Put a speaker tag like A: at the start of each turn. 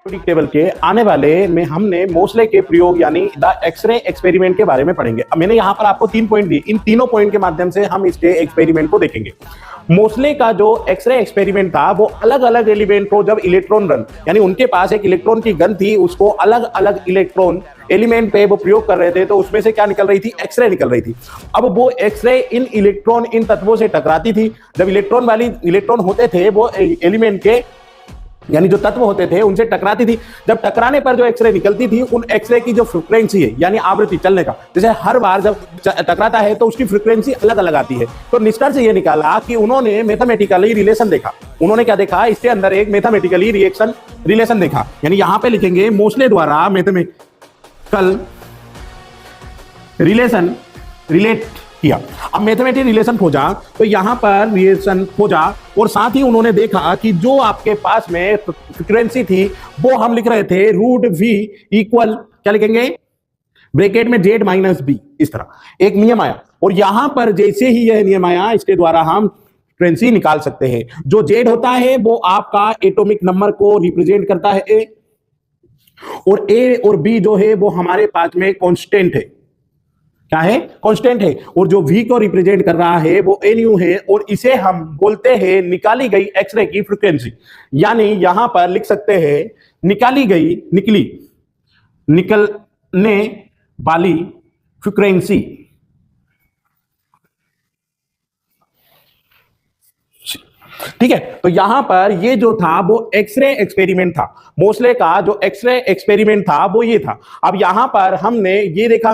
A: Periodic table के आने वाले में हमने मोसले के प्रयोग यानी द एक्सरे एक्सपेरिमेंट के बारे में पढ़ेंगे। अब मैंने यहाँ पर आपको 3 पॉइंट दिए, इन तीनों पॉइंट के माध्यम से हम इसके एक्सपेरिमेंट को देखेंगे। मोसले का जो एक्सरे एक्सपेरिमेंट था वो अलग अलग एलिमेंट को जब इलेक्ट्रॉन गन यानी उनके पास एक इलेक्ट्रॉन की गन थी, उसको अलग अलग इलेक्ट्रॉन एलिमेंट पे वो प्रयोग कर रहे थे, तो उसमें से क्या निकल रही थी? एक्सरे निकल रही थी। अब वो एक्सरे इन इलेक्ट्रॉन इन तत्वों से टकराती थी। जब इलेक्ट्रॉन होते थे वो एलिमेंट के यानी जो तत्व होते थे उनसे टकराती थी। जब टकराने पर जो एक्सरे निकलती थी उन एक्सरे की जो फ्रीक्वेंसी है यानी आवृत्ति चलने का, जैसे हर बार जब टकराता है तो उसकी फ्रीक्वेंसी अलग अलग आती है। तो निष्कर्ष ये निकाला कि उन्होंने मैथमेटिकली रिलेशन देखा। उन्होंने क्या देखा? इसके अंदर एक मैथमेटिकली रिलेशन देखा। यानी यहां पे लिखेंगे मोसले द्वारा मैथमेटिकल रिलेशन रिलेट किया। अब मैथमेटिकल रिलेशन खोजा तो यहां पर रिलेशन खोजा और साथ ही उन्होंने देखा कि जो आपके पास में फ्रीक्वेंसी थी वो हम लिख रहे थे रूट वी इक्वल क्या लिखेंगे? ब्रैकेट में जेड माइनस बी। इस तरह एक नियम आया और यहां पर जैसे ही यह नियम आया इसके द्वारा हम फ्रीक्वेंसी निकाल सकते हैं। जो जेड होता है वो आपका एटॉमिक नंबर को रिप्रेजेंट करता है ए, और ए और बी जो है वो हमारे पास में कांस्टेंट है। क्या है? कांस्टेंट है। और जो v को रिप्रेजेंट कर रहा है वो nu है और इसे हम बोलते हैं निकाली गई एक्सरे की फ्रीक्वेंसी। यानी यहां पर लिख सकते हैं निकलने वाली फ्रीक्वेंसी। ठीक है, तो यहां पर ये जो था वो एक्सरे एक्सपेरिमेंट था। मोसले का जो एक्सरे एक्सपेरिमेंट था वो ये था। अब यहां पर हमने ये देखा